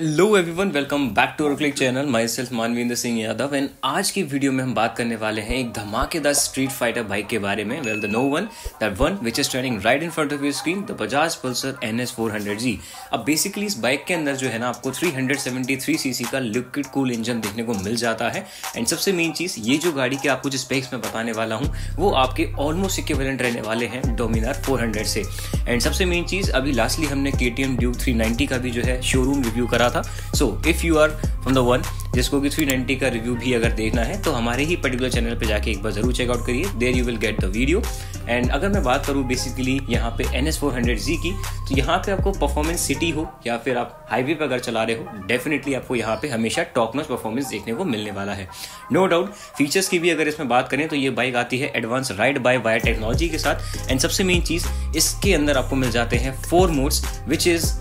Hello everyone, welcome back to our click channel. Myself Manvinder Singh Yadav and आज की video में हम बात करने वाले हैं एक धमाकेदार स्ट्रीट फाइटर बाइक के बारे में। Well, the no one that one which is trending right in front of your screen, the Bajaj Pulsar NS400Z। अब बेसिकली इस बाइक के अंदर जो है ना आपको 373 सीसी का लिक्विड कूल इंजन देखने को मिल जाता है। एंड सबसे मेन चीज, ये जो गाड़ी के आपको जो स्पेक्स में बताने वाला हूँ वो आपके ऑलमोस्ट इक्विवेलेंट रहने वाले हैं डोमिनार 400 से। एंड सबसे मेन चीज, अभी लास्टली हमने KTM ड्यूक 390 का भी जो है शोरूम रिव्यू करा था। So if you are from the one जिसको कि 390 का रिव्यू भी अगर देखना है तो हमारे ही पर्टिकुलर चैनल पे जाके एक बार जरूर चेकआउट करिए, there you will get the video. And अगर मैं बात करूँ बेसिकली यहाँ पे NS400Z की, तो यहाँ पे आपको परफॉर्मेंस सिटी हो या फिर आप हाईवे पे अगर चला रहे हो, डेफिनेटली आपको यहाँ पे हमेशा टॉप नॉच परफॉर्मेंस देखने को मिलने वाला है। नो डाउट फीचर्स की भी अगर इसमें बात करें तो ये बाइक आती है advance ride by wire technology के साथ। एंड सबसे मेन चीज, इसके अंदर आपको मिल जाते हैं 4 modes which is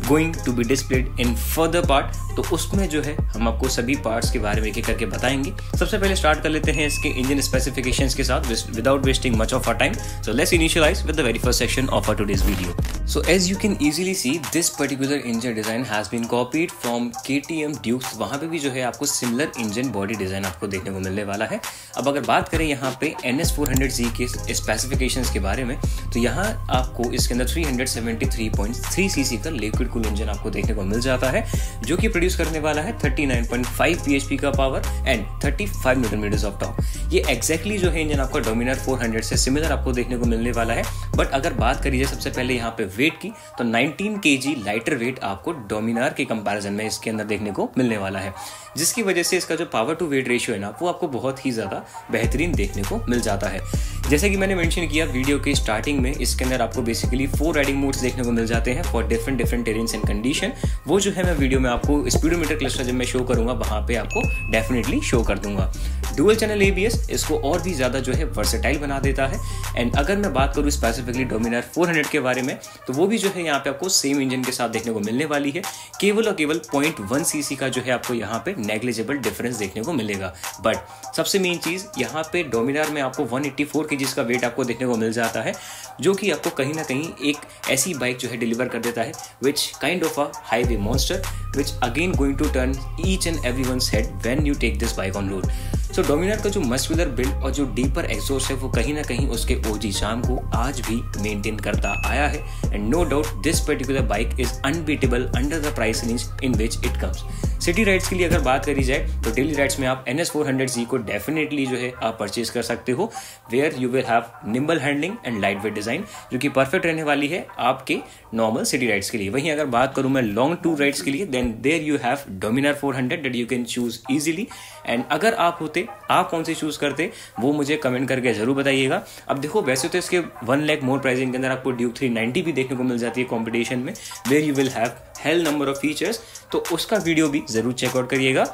going to be displayed in further part. तो उसमें जो है हम आपको सभी पार्ट्स के बारे में एक एक करके बताएंगे। सबसे पहले स्टार्ट कर लेते हैं इसके इंजन स्पेसिफिकेशंस के साथ without wasting much of our time. So let's initialize with the very first section of our today's video. So as you can easily see, this particular engine design has been copied from KTM duke. वहां पे भी जो है आपको similar engine body design आपको देखने को मिलने वाला है। अब अगर बात करें यहाँ पे NS400Z के स्पेसिफिकेशंस के बारे में, तो यहाँ आपको इसके अंदर 373.3 सीसी का लिक्विड कूल इंजन आपको देखने को मिल जाता है, जो कि प्रोड्यूस करने वाला है 39.5 bhp का power and 35 newton meters of torque. ये एग्जैक्टली जो है इंजन आपका डोमिनार 400 से सिमिलर आपको देखने को मिलने वाला है। बट अगर बात करी जाए सबसे पहले यहाँ पे वेट की, तो 19 kg लाइटर वेट आपको डोमिनार के कंपैरिजन में इसके अंदर देखने को मिलने वाला है, जिसकी वजह से इसका जो पावर टू वेट रेशियो है ना वो आपको बहुत ही ज्यादा बेहतरीन देखने को मिल जाता है। जैसे कि मैंने मेंशन किया वीडियो के स्टार्टिंग में, इसके अंदर आपको बेसिकली 4 राइडिंग मोड्स देखने को मिल जाते हैं for different terrains and condition. वो जो है मैं वीडियो में आपको स्पीडोमीटर क्लस्टर जब मैं शो करूंगा वहां पे आपको डेफिनेटली शो कर दूंगा। डुअल चैनल ABS इसको और भी ज्यादा जो है वर्सेटाइल बना देता है। एंड अगर मैं बात करूं स्पेसिफिकली डोमिनार 400 के बारे में, तो वो भी जो है यहाँ पे आपको सेम इंजन के साथ देखने को मिलने वाली है। केवल और केवल 0.1 सीसी का जो है आपको यहाँ पे नेग्लिजिबल डिफरेंस देखने को मिलेगा। बट सबसे मेन चीज, यहाँ पे डोमिनार में आपको 184 kg का वेट आपको देखने को मिल जाता है, जो कि आपको कहीं ना कहीं एक ऐसी बाइक जो है डिलीवर कर देता है which kind of a highway monster which again going to turn each and everyone's head when you take this bike on road. So Dominar का जो मस्कुलर बिल्ड और जो डीपर एग्जॉस्ट है वो कहीं ना कहीं उसके OG चार्म को आज भी मेंटेन करता आया है। And no doubt this particular bike is unbeatable under the price range in which it comes. City rides के लिए अगर बात करी जाए तो डेली राइड्स में आप NS400Z को डेफिनेटली जो है आप परचेज कर सकते हो, where you will have nimble handling and light weight design, जो कि परफेक्ट रहने वाली है आपके नॉर्मल सिटी राइड्स के लिए। वहीं अगर बात करूं मैं लॉन्ग टूर राइड्स के लिए, then there you have Dominar 400 that you can choose easily. And अगर आप होते, आप कौन सी चूज करते वो मुझे कमेंट करके जरूर बताइएगा। अब देखो, वैसे तो इसके 1 लाख मोर प्राइसिंग के अंदर आपको ड्यूक 390 भी देखने को मिल जाती है कॉम्पिटिशन में, where you will have hell number of features. तो उसका वीडियो भी जरूर चेकआउट करिएगा,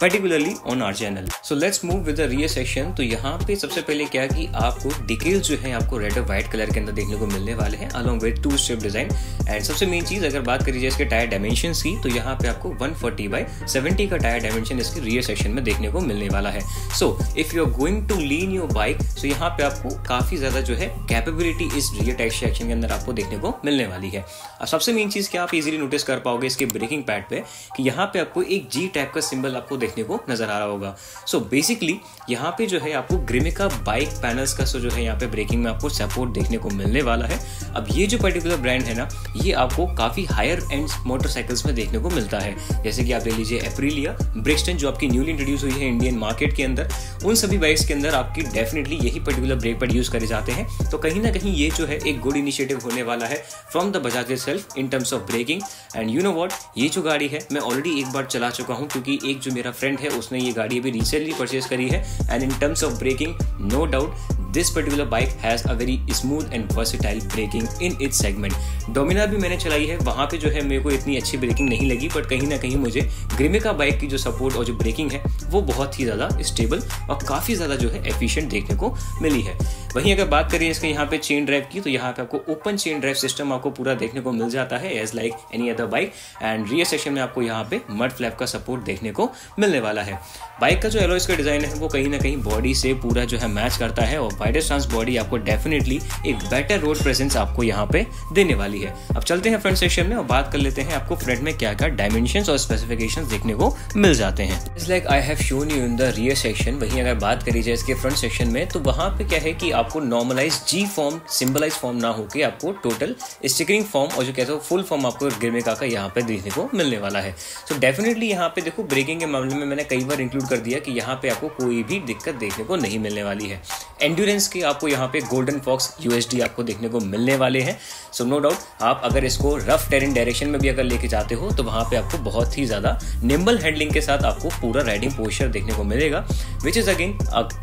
particularly on our channel. So let's move with the rear section. तो यहाँ पे सबसे पहले क्या कि आपको डिटेल्स जो है आपको रेड और व्हाइट कलर के अंदर देखने को मिलने वाले हैं along with 2 strip design. And सबसे मेन चीज, अगर बात करी जाए इसके टायर डायमेंशंस की, तो यहाँ पे आपको 140/70 का टायर डायमेंशन इसके रियर सेक्शन में देखने को मिलने वाला है। So if you are going to lean your bike, so यहाँ पे आपको काफी ज्यादा जो है कैपेबिलिटी इस रियर टायर सेक्शन के अंदर आपको देखने को मिलने वाली है। अब सबसे मेन चीज क्या आप इजीली नोटिस कर पाओगे इसके ब्रेकिंग पैड पे, कि यहाँ पे आपको एक G टाइप का सिंबल आपको देखने को नजर आ रहा होगा। सो बेसिकली यहाँ पे जो है आपको ग्रिमिका बाइक पैनल्स का जो है यहाँ पे ब्रेकिंग में आपको सपोर्ट देखने को मिलने वाला है। अब ये जो पर्टिकुलर ब्रांड है ना, ये आपको काफी हायर एंड मोटरसाइकिल्स में देखने को मिलता है। जैसे कि आप ले लीजिए एप्रिलिया, ब्रिक्सटन जो आपकी न्यूली इंट्रोड्यूस हुई है इंडियन मार्केट के अंदर, उन सभी बाइक्स के अंदर आपकी डेफिनेटली यही पर्टिकुलर ब्रेक पैड यूज करे जाते हैं। तो कहीं ना कहीं ये जो है एक गुड इनिशिएटिव होने वाला है from the Bajaj itself in terms of braking. And you know what, ये जो गाड़ी है मैं ऑलरेडी एक बार चला चुका हूँ, क्योंकि एक जो मेरा फ्रेंड है उसने ये गाड़ी अभी रिसेंटली परचेज करी है। And in terms of braking, no doubt this particular bike has a very smooth and versatile braking in its segment. Dominar भी मैंने चलाई है, वहां पे जो है मेरे को इतनी अच्छी ब्रेकिंग नहीं लगी, बट कहीं ना कहीं मुझे ग्रिमिका बाइक की जो सपोर्ट और जो ब्रेकिंग है वो बहुत ही ज्यादा स्टेबल और काफी ज्यादा जो है एफिशिएंट देखने को मिली है। वहीं अगर बात करें इसके यहाँ पे चेन ड्राइव की, तो यहाँ पे आपको ओपन चेन ड्राइव सिस्टम आपको पूरा देखने को मिल जाता है as like any other bike. And rear section में आपको यहाँ पे मड फ्लैप का सपोर्ट देखने को मिलने वाला है। बाइक का जो एलॉयज का डिजाइन है वो कहीं ना कहीं बॉडी से पूरा जो है मैच करता है, और वाइडर स्टांस बॉडी आपको डेफिनेटली एक बेटर रोड प्रेजेंस आपको यहाँ पे देने वाली है। अब चलते हैं फ्रंट सेक्शन में और बात कर लेते हैं आपको फ्रंट में क्या क्या डायमेंशंस और स्पेसिफिकेशंस देखने को मिल जाते हैं। It's like I have shown you in the rear section. वहीं अगर बात करी जाए इसके फ्रंट सेक्शन में तो वहां पे क्या है कि आपको नॉर्मलाइज जी फॉर्म सिंबलाइज फॉर्म ना होकर आपको टोटल स्टिकरिंग फॉर्म और जो कहते हो फुल फॉर्म आपको गिरमिका का यहाँ पे देखने को मिलने वाला है। सो डेफिनेटली यहाँ पे देखो ब्रेकिंग के मामले में मैंने कई बार इंक्लूड कर दिया कि यहाँ पे आपको कोई भी दिक्कत देखने को नहीं मिलने वाली है। एंड्योरेंस के आपको यहाँ पे गोल्डन फॉक्स यूएसडी आपको देखने को मिलने वाले हैं। सो नो डाउट आप अगर इसको रफ टेरेन डायरेक्शन में भी अगर लेके जाते हो तो वहां पे आपको बहुत ही ज्यादा निम्बल हैंडलिंग के साथ आपको पूरा राइडिंग पोस्चर देखने को मिलेगा, which is again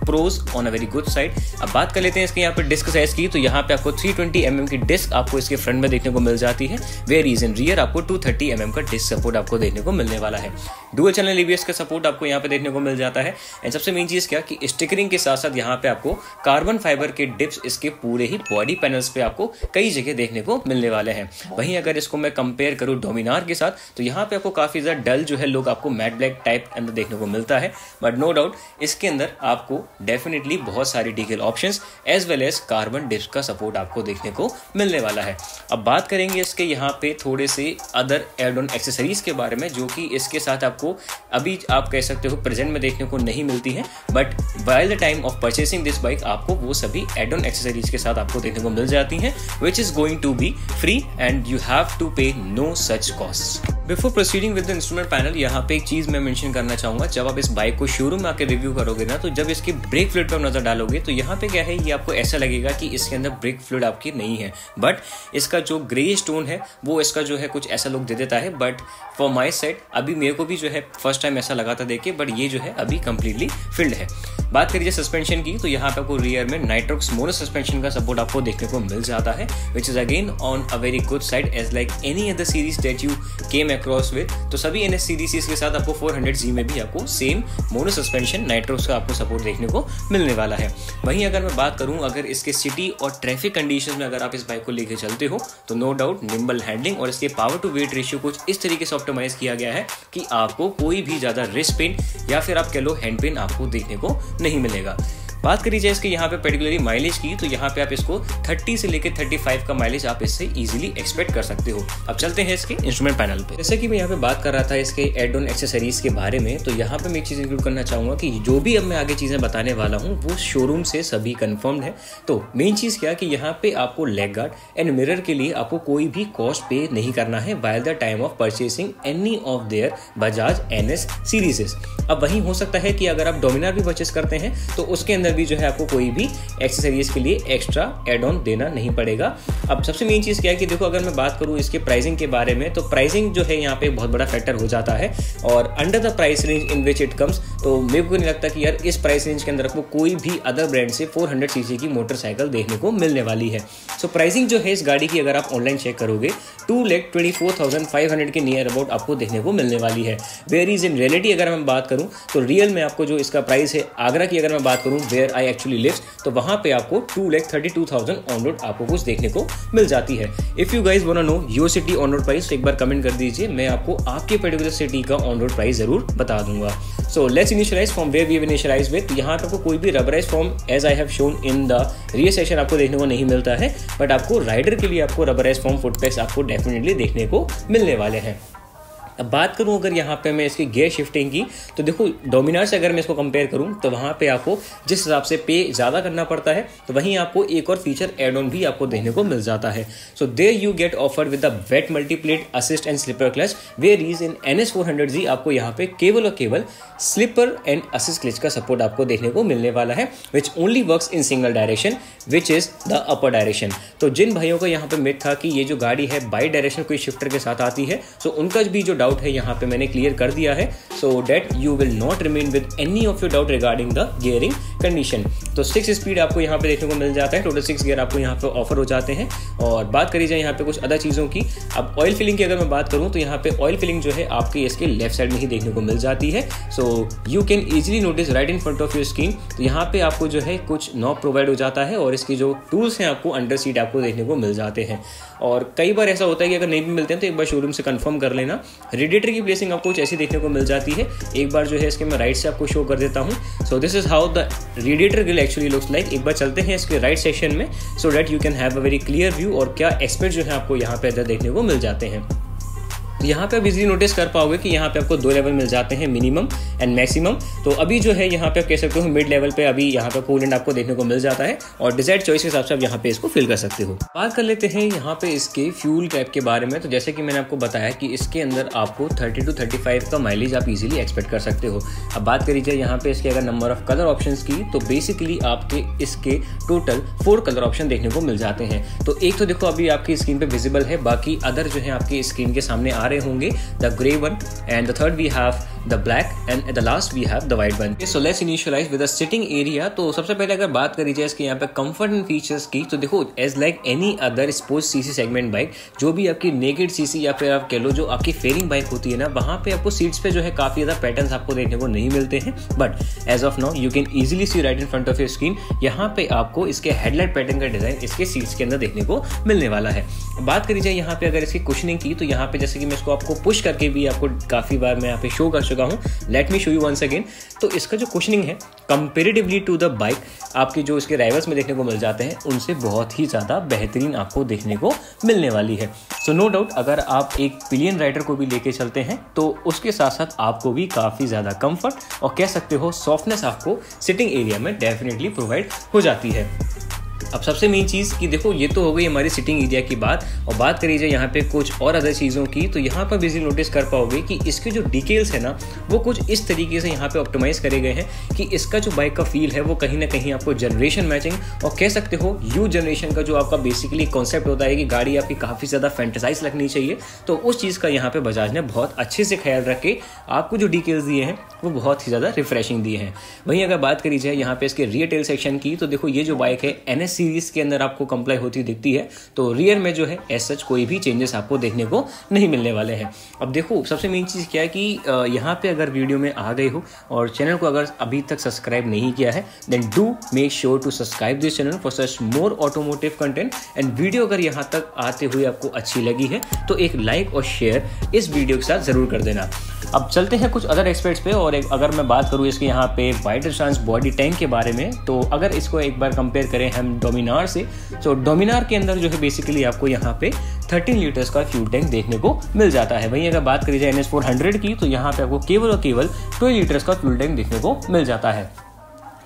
pros on a very good side. अब बात कर लेते हैं इसके यहाँ पे डिस्क साइज की, तो यहाँ पे आपको 320 mm की डिस्क आपको इसके फ्रंट में देखने को मिल जाती है, वेयर इज इन रियर आपको 230 mm का डिस्क सपोर्ट आपको देखने को मिलने वाला है। डुअल चैनल एबीएस का सपोर्ट आपको यहाँ पे देखने को मिल जाता है। एंड सबसे मेन चीज क्या कि स्टिकरिंग के साथ साथ यहाँ पे आपको कार्बन फाइबर के डिप्स इसके पूरे ही बॉडी पैनल्स पे आपको कई जगह देखने को मिलने वाले हैं। वहीं अगर इसको मैं कंपेयर करूं डोमिनार के साथ तो यहाँ पे आपको काफी ज्यादा डल जो है लोग आपको मैट ब्लैक टाइप अंदर देखने को मिलता है, बट नो डाउट इसके अंदर आपको डेफिनेटली बहुत सारी detail options as well as carbon dips का सपोर्ट आपको देखने को मिलने वाला है। अब बात करेंगे इसके यहाँ पे थोड़े से अदर एड ऑन एक्सेसरीज के बारे में जो कि इसके साथ आपको अभी आप कह सकते हो प्रेजेंट में देखने को नहीं मिलती है, but by the time of purchasing this bike आपको वो सभी एड ऑन एक्सेसरीज के साथ आपको देखने को मिल जाती हैं, which is going to be free and you have to pay no such costs. Before proceeding with the instrument panel, यहाँ पे एक चीज मैं मेंशन करना चाहूंगा। जब आप इस बाइक को शोरूम में आकर रिव्यू करोगे ना तो जब इसके ब्रेक फ्लूइड पर नजर डालोगे तो यहाँ पे क्या है ये आपको ऐसा लगेगा कि इसके अंदर ब्रेक फ्लूइड आपकी नहीं है, बट इसका जो ग्रे स्टोन है वो इसका जो है कुछ ऐसा लुक दे देता है। बट फॉर माई साइड अभी मेरे को भी जो है फर्स्ट टाइम ऐसा लगा था देख के, बट ये जो है अभी कंप्लीटली फिल्ड है। बात करिए सस्पेंशन की तो यहाँ पे आपको रियर में नाइट्रोक्स मोनो सस्पेंशन का सपोर्ट आपको देखने को मिल जाता है, which is again on a very good side as like any other series that you came across with. तो सभी एनएस सीरीज के साथ आपको 400G में भी आपको सेम मोनो सस्पेंशन नाइट्रोक्स का आपको सपोर्ट देखने को मिलने वाला है। वहीं अगर मैं बात करूं अगर इसके सिटी और ट्रैफिक कंडीशंस में अगर आप इस बाइक को लेकर चलते हो तो नो डाउट निम्बल हैंडलिंग और इसके पावर टू वेट रेशियो कुछ इस तरीके से ऑप्टिमाइज किया गया है कि आपको कोई भी ज्यादा रिस्ट पेन या फिर आप कह लो हैंड पेन आपको देखने को नहीं मिलेगा। बात करी जाए इसके यहाँ पे पर्टिकुलरली माइलेज की तो यहाँ पे आप इसको 30 से लेकर 35 का माइलेज आप इससे इजीली एक्सपेक्ट कर सकते हो। अब चलते हैं इसके इंस्ट्रूमेंट पैनल पे। जैसे कि मैं यहाँ पे बात कर रहा था इसके एड ऑन एक्सेसरीज के बारे में, तो यहाँ पे मैं एक चीज इंक्लूड करना चाहूंगा कि जो भी अब मैं आगे चीजें बताने वाला हूँ वो शोरूम से सभी कंफर्म्ड है। तो मेन चीज क्या कि यहाँ पे आपको लेग गार्ड एंड मिरर के लिए आपको कोई भी कॉस्ट पे नहीं करना है by the time of purchasing any of their Bajaj NS सीरीजेस। अब वहीं हो सकता है कि अगर आप डोमिनार भी परचेस करते हैं तो उसके अंदर भी जो है आपको कोई भी एक्सेसरीज के लिए एक्स्ट्रा एड ऑन देना नहीं पड़ेगा। अब सबसे मेन चीज क्या है कि देखो अगर मैं बात करूं इसके प्राइसिंग के बारे में तो प्राइसिंग जो है यहाँ पे बहुत बड़ा फैक्टर हो जाता है और under the price range in which it comes, तो मेरे को नहीं लगता कि यार इस प्राइस रेंज के अंदर आपको कोई भी अदर ब्रांड से 400cc की मोटरसाइकिल देखने को मिलने वाली है। सो प्राइसिंग जो है इस गाड़ी की अगर आप ऑनलाइन चेक करोगे 2,24,500 के नियर अबाउट आपको देखने को मिलने वाली है। वेयर इज इन रियलिटी अगर मैं बात करूं तो रियल में आपको जो इसका प्राइस है आगरा की अगर मैं बात करूं वेयर आई एक्चुअली लिव्स तो वहां पे आपको 2,32,000 ऑन रोड आपको कुछ देखने को मिल जाती है। If you guys want to know your city on road price एक बार कमेंट कर दीजिए, मैं आपको आपके पर्टिकुलर सिटी का ऑन रोड प्राइस जरूर बता दूंगा। So let's initialize from where we have initialized with. यहाँ पे आपको कोई भी rubberize form as I have shown in the rear section आपको देखने को नहीं मिलता है, बट आपको राइडर के लिए आपको रबराइज फॉर्म फुटपैड्स आपको डेफिनेटली देखने को मिलने वाले हैं। अब बात करूं अगर यहाँ पे मैं इसकी गियर शिफ्टिंग की तो देखो डोमिनार से अगर मैं इसको कंपेयर करूं तो वहाँ पे आपको जिस हिसाब से पे ज़्यादा करना पड़ता है तो वहीं आपको एक और फीचर एड ऑन भी आपको देखने को मिल जाता है। So there you get offered with the wet multiplate assist and slipper clutch, where is in NS 400Z आपको यहाँ पे केवल और केवल स्लिपर एंड असिस्ट क्लच का सपोर्ट आपको देखने को मिलने वाला है, which only works in single direction which is the upper direction. तो जिन भाइयों का यहाँ पे मिथ था कि ये जो गाड़ी है बाई डायरेक्शन कोई शिफ्टर के साथ आती है, सो उनका भी जो डाउट है यहाँ पे मैंने क्लियर कर दिया है, so that you will not remain with any of your doubt regarding the gearing condition. तो 6 स्पीड आपको यहाँ पे देखने को मिल जाता है, टोटल 6 गियर आपको यहाँ पे ऑफर हो जाते हैं। और बात करी जाए यहाँ पे कुछ अदर चीज़ों की, अब ऑयल फिलिंग की अगर मैं बात करूँ तो यहाँ पे ऑयल फिलिंग जो है आपके इसके लेफ्ट साइड में ही देखने को मिल जाती है। So you can easily notice right in front of your screen. तो यहाँ पे आपको जो है कुछ नॉब प्रोवाइड हो जाता है और इसकी जो टूल्स हैं आपको अंडर सीट आपको देखने को मिल जाते हैं। और कई बार ऐसा होता है कि अगर नहीं भी मिलते हैं तो एक बार शोरूम से कंफर्म कर लेना। रेडिएटर की प्लेसिंग आपको कुछ ऐसी देखने को मिल जाती है। एक बार जो है इसके मैं राइट से आपको शो कर देता हूँ। सो this is how the radiator grille actually looks like. एक बार चलते हैं इसके राइट सेक्शन में सो that you can have a very clear view और क्या एस्पेक्ट जो है आपको यहाँ पे अंदर देखने को मिल जाते हैं। यहाँ पे आप इजीली नोटिस कर पाओगे कि यहाँ पे आपको 2 लेवल मिल जाते हैं, मिनिमम एंड मैक्सिमम। तो अभी जो है यहाँ पे आप कह सकते हो मिड लेवल पे अभी यहाँ पे कूलेंट आपको देखने को मिल जाता है और डिजायर्ड चॉइस के हिसाब से आप यहाँ पे इसको फिल कर सकते हो। बात कर लेते हैं यहाँ पे इसके फ्यूल कैप के बारे में। तो जैसे कि मैंने आपको बताया कि इसके अंदर आपको 30 to 35 का माइलेज आप इजीली एक्सपेक्ट कर सकते हो। अब बात करी जाए यहाँ पे इसके अगर नंबर ऑफ कलर ऑप्शन की, तो बेसिकली आपके इसके टोटल 4 कलर ऑप्शन देखने को मिल जाते हैं। तो एक तो देखो अभी आपकी स्क्रीन पे विजिबल है, बाकी अदर जो है आपकी स्क्रीन के सामने आ रहे होंगे, the grey one and the third we have the black and at the last we have the white one. So let's initialize with the sitting area. तो सबसे पहले अगर बात करी जाए इसके यहाँ पे कंफर्ट एंड फीचर्स की, तो देखो as like any other sports CC segment bike, जो भी आपकी नेकेड सीसी या फिर आप कह लो जो आपकी फेयरिंग बाइक होती है ना, वहाँ पे आपको सीट्स पे जो है काफी ज्यादा पैटर्न्स आपको देखने को नहीं मिलते हैं। But as of now you can easily see right in front of your screen, यहाँ पे आपको इसके हेडलाइट पैटर्न का डिजाइन इसके सीट्स के अंदर देखने को मिलने वाला है। बात करी जाए यहाँ पे अगर इसकी कुशनिंग की, तो यहाँ पे जैसे कि मैं इसको आपको पुश करके भी आपको काफी बार मैं यहाँ पे शो कर चुका हूँ, let me show you once again. तो इसका जो कुशनिंग है कंपेरेटिवली टू द बाइक आपके जो इसके राइवल्स में देखने को मिल जाते हैं उनसे बहुत ही ज़्यादा बेहतरीन आपको देखने को मिलने वाली है। सो नो डाउट अगर आप एक पिलियन राइडर को भी लेके चलते हैं तो उसके साथ साथ आपको भी काफ़ी ज़्यादा कंफर्ट और कह सकते हो सॉफ्टनेस आपको सिटिंग एरिया में डेफिनेटली प्रोवाइड हो जाती है। अब सबसे मेन चीज़ कि देखो ये तो हो गई हमारी सिटिंग एरिया की बात, और बात करी जाए यहाँ पे कुछ और अदर चीज़ों की, तो यहाँ पर बिजी नोटिस कर पाओगे कि इसके जो डिटेल्स है ना वो कुछ इस तरीके से यहाँ पे ऑप्टिमाइज करे गए हैं कि इसका जो बाइक का फील है वो कहीं ना कहीं आपको जनरेशन मैचिंग और कह सकते हो यू जनरेशन का जो आपका बेसिकली कॉन्सेप्ट होता है कि गाड़ी आपकी काफ़ी ज़्यादा फैंटेसाइज लगनी चाहिए, तो उस चीज़ का यहाँ पे बजाज ने बहुत अच्छे से ख्याल रख के आपको जो डिटेल्स दिए हैं वो बहुत ही ज़्यादा रिफ्रेशिंग दिए हैं। वहीं अगर बात करी जाए यहाँ पे इसके रियर टेल सेक्शन की, तो देखो ये जो बाइक है NS सीरीज के अंदर आपको कंप्लाई होती दिखती है, तो रियर में जो है एज सच कोई भी चेंजेस आपको देखने को नहीं मिलने वाले हैं। अब देखो सबसे मेन चीज़ क्या है कि यहाँ पे अगर वीडियो में आ गए हो और चैनल को अगर अभी तक सब्सक्राइब नहीं किया है then do make sure to subscribe this channel for such more automotive content. And video अगर यहाँ तक आते हुए आपको अच्छी लगी है तो एक लाइक और शेयर इस वीडियो के साथ ज़रूर कर देना। अब चलते हैं कुछ अदर एक्सपेक्ट्स पे, और अगर मैं बात करूँ इसके यहाँ पे वाइडर ट्रांस बॉडी टैंक के बारे में, तो अगर इसको एक बार कंपेयर करें हम डोमिनार से, तो डोमिनार के अंदर जो है बेसिकली आपको यहाँ पे 13 लीटर्स का फ्यूल टैंक देखने को मिल जाता है। वहीं अगर बात करी जाए NS400 की, तो यहाँ पे आपको केवल और केवल 12 लीटर्स का फ्यूल टैंक देखने को मिल जाता है।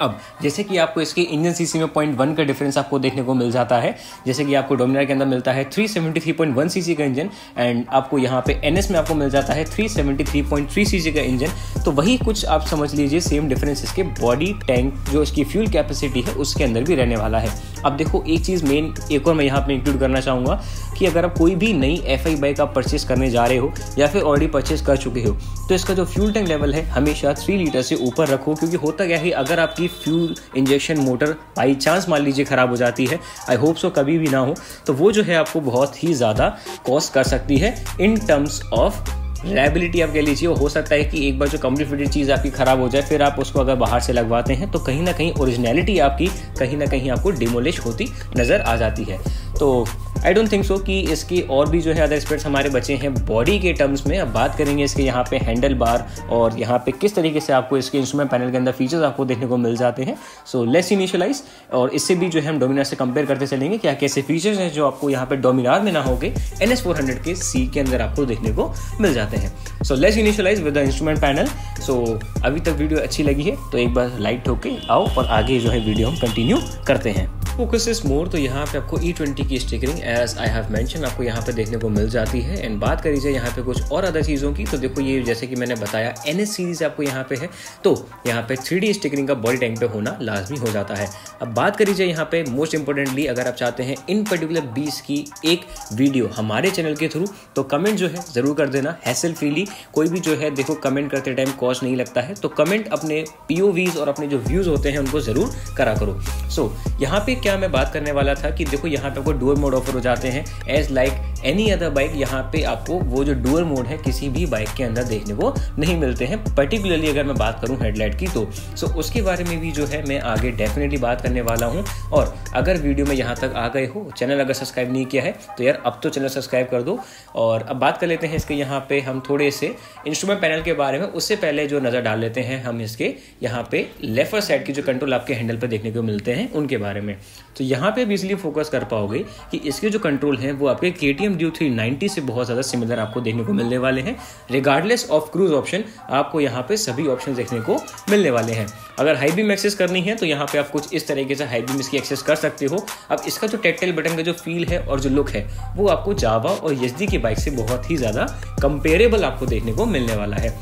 अब जैसे कि आपको इसके इंजन सीसी में 0.1 का डिफरेंस आपको देखने को मिल जाता है, जैसे कि आपको डोमिनार के अंदर मिलता है 373.1 सीसी का इंजन एंड आपको यहाँ पे NS में आपको मिल जाता है 373.3 सीसी का इंजन। तो वही कुछ आप समझ लीजिए सेम डिफरेंस इसके बॉडी टैंक जो इसकी फ्यूल कैपेसिटी है उसके अंदर भी रहने वाला है। अब देखो एक चीज़ मेन एक और मैं यहाँ पे इंक्लूड करना चाहूँगा कि अगर आप कोई भी नई FI बाइक आप परचेस करने जा रहे हो या फिर ऑलरेडी परचेस कर चुके हो, तो इसका जो फ्यूल टैंक लेवल है हमेशा 3 लीटर से ऊपर रखो, क्योंकि होता क्या है अगर आपकी fuel injection motor by chance मान लीजिए खराब हो जाती है, आई होप सो कभी भी ना हो, तो वो जो है आपको बहुत ही ज़्यादा कॉस्ट कर सकती है इन टर्म्स ऑफ रिलायबिलिटी आप कह लीजिए। हो सकता है कि एक बार जो कंपनी फिटेड चीज़ आपकी ख़राब हो जाए, फिर आप उसको अगर बाहर से लगवाते हैं तो कहीं ना कहीं ओरिजिनलिटी आपकी कहीं ना कहीं आपको डिमोलिश होती नज़र आ जाती है। तो आई डोंट थिंक सो कि इसके और भी जो है अदर एस्पेक्ट्स हमारे बचे हैं बॉडी के टर्म्स में। अब बात करेंगे इसके यहाँ पे हैंडल बार और यहाँ पे किस तरीके से आपको इसके इंस्ट्रूमेंट पैनल के अंदर फीचर्स आपको देखने को मिल जाते हैं। सो लेट्स इनिशियलाइज, और इससे भी जो है हम डोमिनार से कंपेयर करते चलेंगे क्या कैसे फीचर्स हैं जो आपको यहाँ पे डोमिनार में ना होके NS400 के C के अंदर आपको देखने को मिल जाते हैं। So let's initialize with the instrument panel. So अभी तक वीडियो अच्छी लगी है तो एक बार लाइक ठोक के आओ और आगे जो है वीडियो हम कंटिन्यू करते हैं। फोकस इज मोर, तो यहाँ पे आपको E20 की stickering as I have mention आपको यहाँ पे देखने को मिल जाती है। एंड बात करी जाए यहाँ पे कुछ और अदर चीज़ों की, तो देखो ये जैसे कि मैंने बताया NS सीरीज आपको यहाँ पे है, तो यहाँ पे 3D स्टिकरिंग का बॉडी टैंक पे होना लाजमी हो जाता है। अब बात करी जाए यहाँ पे मोस्ट इंपॉर्टेंटली अगर आप चाहते हैं इन पर्टिकुलर 20 की एक वीडियो हमारे चैनल के थ्रू, तो कमेंट जो है ज़रूर कर देना हैसल फ्रीली। कोई भी जो है देखो कमेंट करते टाइम कॉस्ट नहीं लगता है, तो कमेंट अपने POVs और अपने जो व्यूज़ होते हैं उनको ज़रूर करा करो। सो यहाँ पे क्या मैं बात करने वाला था कि देखो यहाँ पे आपको डुअल मोड ऑफर हो जाते हैं as like any other bike. यहाँ पे आपको वो जो डुअल मोड है किसी भी बाइक के अंदर देखने को नहीं मिलते हैं, पर्टिकुलरली अगर मैं बात करूँ हेडलाइट की तो। सो उसके बारे में भी जो है मैं आगे डेफिनेटली बात करने वाला हूँ। और अगर वीडियो में यहाँ तक आ गए हो, चैनल अगर सब्सक्राइब नहीं किया है तो यार अब तो चैनल सब्सक्राइब कर दो। और अब बात कर लेते हैं इसके यहाँ पे हम थोड़े से इंस्ट्रूमेंट पैनल के बारे में। उससे पहले जो नज़र डाल लेते हैं हम इसके यहाँ पे लेफ्ट साइड की जो कंट्रोल आपके हैंडल पर देखने को मिलते हैं उनके बारे में। तो यहाँ पे भी इसलिए फोकस कर पाओगे कि इसके जो कंट्रोल हैं वो आपके KTM Duke 390 से बहुत ज़्यादा सिमिलर आपको देखने को मिलने वाले हैं। रिगार्डलेस ऑफ क्रूज ऑप्शन आपको यहाँ पे सभी ऑप्शन देखने को मिलने वाले हैं। अगर हाई बीम एक्सेस करनी है तो यहाँ पे आप कुछ इस तरीके से हाई बीम इसकी एक्सेस कर सकते हो। अब इसका जो टैक्टाइल बटन का जो फील है और जो लुक है वो आपको जावा और YZD की बाइक से बहुत ही ज़्यादा कंपेरेबल आपको देखने को मिलने वाला है।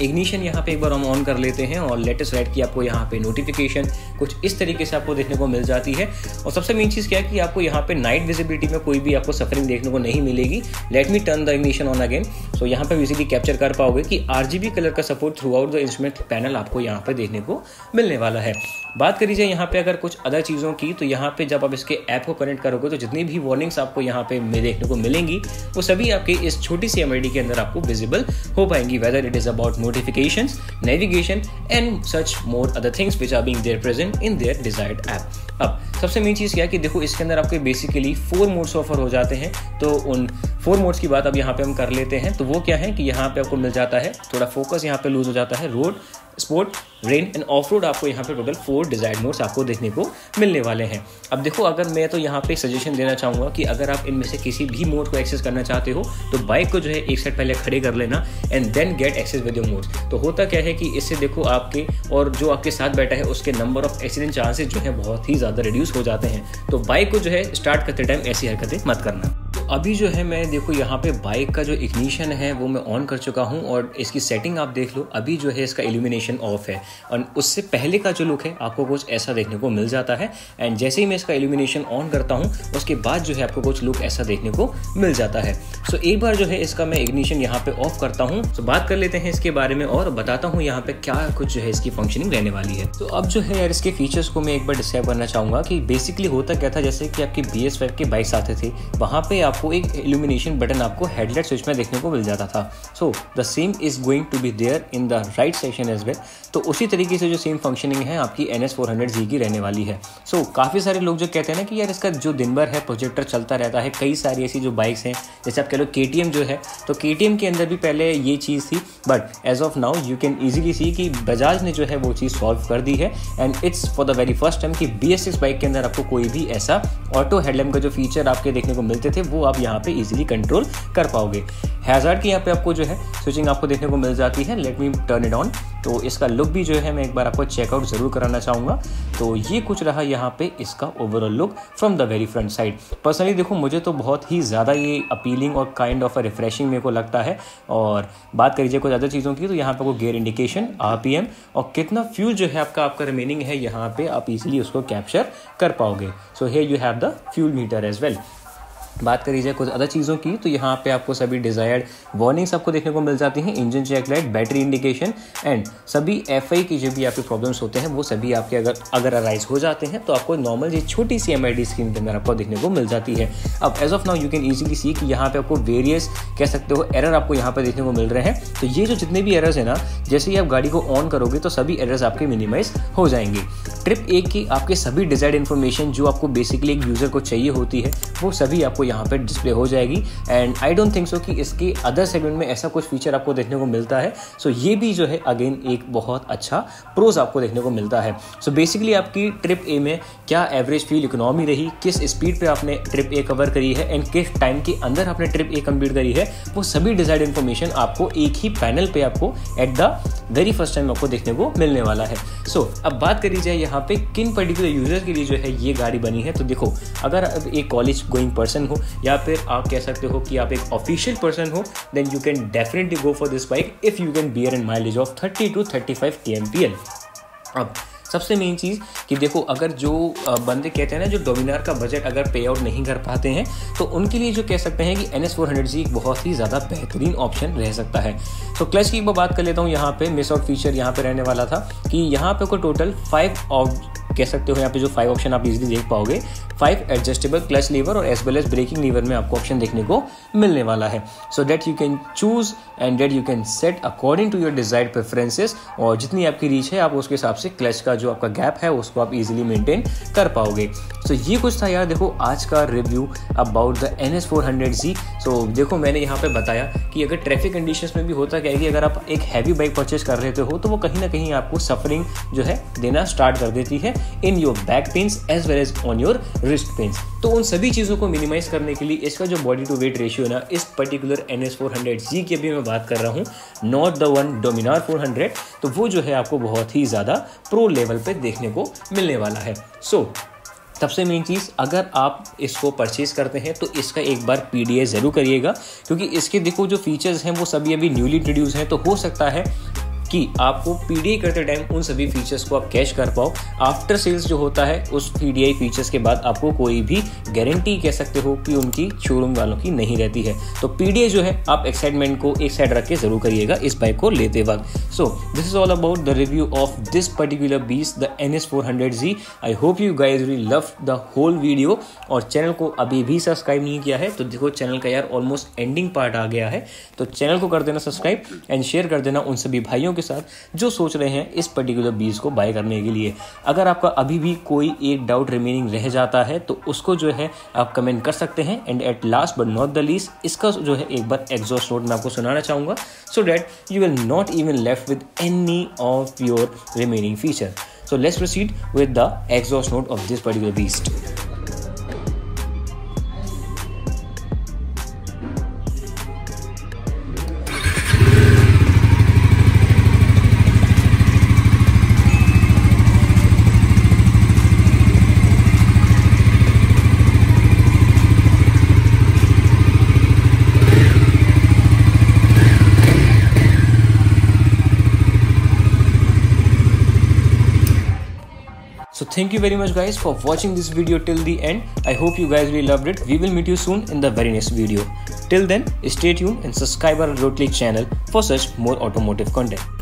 इग्निशन यहाँ पे एक बार हम ऑन कर लेते हैं और लेटेस्ट राइड की आपको यहाँ पे नोटिफिकेशन कुछ इस तरीके से आपको देखने को मिल जाती है। और सबसे मेन चीज़ क्या है कि आपको यहाँ पे नाइट विजिबिलिटी में कोई भी आपको सफरिंग देखने को नहीं मिलेगी। Let me turn the ignition on again. So यहाँ पे इजीली कैप्चर कर पाओगे कि RGB कलर का support throughout the instrument panel आपको यहाँ पे देखने को मिलने वाला है। बात करी जाए यहाँ पे अगर कुछ अदर चीज़ों की, तो यहाँ पे जब आप इसके ऐप को कनेक्ट करोगे तो जितनी भी वार्निंग्स आपको यहाँ पे देखने को मिलेंगी वो सभी आपके इस छोटी सी MID के अंदर आपको विजिबल हो पाएंगी, whether it is about notifications, navigation and such more other things which are being there present in their desired app. अब सबसे मेन चीज़ क्या है कि देखो इसके अंदर आपको बेसिकली 4 मोड्स ऑफर हो जाते हैं। तो उन 4 मोड्स की बात अब यहाँ पे हम कर लेते हैं। तो वो क्या है कि यहाँ पे आपको मिल जाता है थोड़ा फोकस यहाँ पे लूज हो जाता है, road, sport, rain end of road. आपको यहाँ पे टोटल 4 डिजायर्ड मोड्स आपको देखने को मिलने वाले हैं। अब देखो अगर मैं तो यहाँ पे सजेशन देना चाहूँगा कि अगर आप इनमें से किसी भी मोड को एक्सेस करना चाहते हो तो बाइक को जो है एक साइड पहले खड़े कर लेना and then get access with your modes. तो होता क्या है कि इससे देखो आपके और जो आपके साथ बैठा है उसके नंबर ऑफ एक्सीडेंट चांसेस जो है बहुत ही ज़्यादा रिड्यूस हो जाते हैं। तो बाइक को जो है स्टार्ट करते टाइम ऐसी हरकतें मत करना। अभी जो है मैं देखो यहाँ पे बाइक का जो इग्निशन है वो मैं ऑन कर चुका हूँ और इसकी सेटिंग आप देख लो। अभी जो है इसका इल्यूमिनेशन ऑफ है और उससे पहले का जो लुक है आपको कुछ ऐसा देखने को मिल जाता है। एंड जैसे ही मैं इसका इल्यूमिनेशन ऑन करता हूँ उसके बाद जो है आपको कुछ लुक ऐसा देखने को मिल जाता है। सो एक बार जो है इसका मैं इग्निशन यहाँ पे ऑफ करता हूँ। तो बात कर लेते हैं इसके बारे में और बताता हूँ यहाँ पे क्या कुछ जो है इसकी फंक्शनिंग रहने वाली है। तो अब जो है यार इसके फीचर्स को मैं एक बार डिस्क्राइब करना चाहूँगा कि बेसिकली होता क्या था। जैसे कि आपकी BS5 के बाइक्स आते थे वहाँ पे आपको एक इल्यूमिनेशन बटन आपको हेडलाइट स्विच में देखने को मिल जाता था। So the same is going to be there in the right section as well. तो उसी तरीके से जो सेम फंक्शनिंग है आपकी NS400Z की रहने वाली है। सो काफ़ी सारे लोग जो कहते हैं ना कि यार इसका जो दिन भर है प्रोजेक्टर चलता रहता है। कई सारी ऐसी जो बाइक्स हैं जैसे आप कह लो KTM जो है, तो KTM के अंदर भी पहले ये चीज़ थी, but as of now you can easily see कि बजाज ने जो है वो चीज़ सॉल्व कर दी है। And it's for the very first time कि BS6 बाइक के अंदर आपको कोई भी ऐसा ऑटो हेडलैम्प का जो फीचर आपके देखने को मिलते थे वो आप यहाँ पे इजीली कंट्रोल कर पाओगे। हैजार्ड की यहाँ पे आपको जो है स्विचिंग आपको देखने को मिल जाती है। Late me turn it on. तो इसका लुक भी जो है मैं एक बार आपको चेकआउट ज़रूर कराना चाहूँगा। तो ये कुछ रहा यहाँ पे इसका overall look from the very front side. Personally देखो मुझे तो बहुत ही ज़्यादा ये अपीलिंग और काइंड ऑफ अ रिफ्रेशिंग मेरे को लगता है। और बात करिए कुछ अदर चीज़ों की तो यहाँ पे आपको गियर इंडिकेशन, RPM और कितना फ्यूल जो है आपका रिमेनिंग है यहाँ पे आप इजीली उसको कैप्चर कर पाओगे। So here you have the fuel meter as well. बात करी जाए कुछ अदर चीज़ों की तो यहाँ पे आपको सभी डिज़ायर्ड वार्निंग्स आपको देखने को मिल जाती हैं, engine check light, battery indication and सभी FI की जो भी आपके प्रॉब्लम्स होते हैं वो सभी आपके अगर अराइज हो जाते हैं तो आपको नॉर्मल ये छोटी सी MID स्क्रीन के अंदर आपको देखने को मिल जाती है। अब as of now you can easily see कि यहाँ पे आपको वेरियस कह सकते हो एरर आपको यहाँ पे देखने को मिल रहे हैं। तो ये जो जितने भी एरर्स है ना, जैसे ही आप गाड़ी को ऑन करोगे तो सभी एरर्स आपके मिनिमाइज हो जाएंगे। ट्रिप 1 की आपके सभी डिजायर्ड इन्फॉर्मेशन जो आपको बेसिकली एक यूज़र को चाहिए होती है वो सभी आपको यहाँ पे डिस्प्ले हो जाएगी। And I don't think so कि इसके अदर सेगमेंट में ऐसा कुछ फीचर आपको देखने को मिलता है। सो ये भी जो है अगेन एक बहुत अच्छा प्रोज आपको देखने को मिलता है। सो बेसिकली आपकी ट्रिप ए में क्या एवरेज फ्यूल इकोनॉमी रही, किस स्पीड पे आपने ट्रिप ए कवर करी है एंड किस टाइम के अंदर आपने ट्रिप ए कंप्लीट करी है, वो सभी डिजायर्ड इन्फॉर्मेशन आपको एक ही पैनल पे आपको at the very first time आपको देखने को मिलने वाला है। सो अब बात करी जाए यहाँ पे किन पर्टिकुलर यूजर के लिए जो है ये गाड़ी बनी है। तो देखो अगर आप एक कॉलेज गोइंग पर्सन हो या फिर आप कह सकते हो कि आप एक ऑफिशियल पर्सन हो, then you can definitely go for this bike if you can bear an mileage of 30 to 35 kmpl। अब सबसे मेन चीज़ कि देखो अगर जो बंदे कहते हैं ना जो डोमिनार का बजट अगर पे आउट नहीं कर पाते हैं तो उनके लिए जो कह सकते हैं कि NS400Z एक बहुत ही ज़्यादा बेहतरीन ऑप्शन रह सकता है। तो क्लच की बात कर लेता हूँ। यहाँ पे मिस आउट फीचर यहाँ पे रहने वाला था कि यहाँ पे को टोटल कह सकते हो यहाँ पे जो 5 ऑप्शन आप इजीली देख पाओगे, 5 एडजस्टेबल क्लच लीवर और as well as braking lever में आपको ऑप्शन देखने को मिलने वाला है। So that you can choose and that you can set according to your desired preferences, और जितनी आपकी रीच है आप उसके हिसाब से क्लच का जो आपका गैप है उसको आप इजीली मेंटेन कर पाओगे। सो ये कुछ था यार देखो आज का रिव्यू अबाउट द NS400Z। सो देखो मैंने यहाँ पे बताया कि अगर ट्रैफिक कंडीशंस में भी होता क्या है कि अगर आप एक हैवी बाइक परचेज कर रहे हो तो वो कहीं ना कहीं आपको सफरिंग जो है देना स्टार्ट कर देती है in your back pains as well as on your wrist pains. तो उन सभी चीज़ों को मिनिमाइज करने के लिए इसका जो बॉडी टू वेट रेशियो है ना, इस पर्टिकुलर NS400Z की अभी मैं बात कर रहा हूँ, नॉट द वन डोमिनार 400, तो वो जो है आपको बहुत ही ज़्यादा प्रो लेवल पे देखने को मिलने वाला है। सो सबसे मेन चीज़, अगर आप इसको परचेज करते हैं तो इसका एक बार PDA ज़रूर करिएगा, क्योंकि इसके देखो जो फीचर्स हैं वो सभी अभी न्यूली इंट्रोड्यूस हैं, तो हो सकता है कि आपको PDA करते टाइम उन सभी फीचर्स को आप कैश कर पाओ। आफ्टर सेल्स जो होता है उस PDA फीचर्स के बाद आपको कोई भी गारंटी कह सकते हो कि उनकी शोरूम वालों की नहीं रहती है। तो PDA जो है आप एक्साइटमेंट को एक साइड रख के जरूर करिएगा इस बाइक को लेते वक्त। So this is all about the review of this particular beast, the NS400Z। I hope you guys really love the whole video, और चैनल को अभी भी सब्सक्राइब नहीं किया है तो देखो चैनल का यार ऑलमोस्ट एंडिंग पार्ट आ गया है, तो चैनल को कर देना सब्सक्राइब एंड शेयर कर देना उन सभी भाइयों के साथ जो सोच रहे हैं इस पर्टिकुलर बीज को बाय करने के लिए। अगर आपका अभी भी कोई एक डाउट रिमेनिंग रह जाता है तो उसको जो है आप कमेंट कर सकते हैं। And at last but not the least, इसका जो है एक बार एग्जॉस्ट नोट मैं आपको सुनाना चाहूंगा, सो that you will not even left with any of your remaining feature. So let's proceed with the exhaust note of this particular beast. So thank you very much guys for watching this video till the end. I hope you guys really loved it. We will meet you soon in the very next video. Till then, stay tuned and subscribe our Road Click channel for such more automotive content.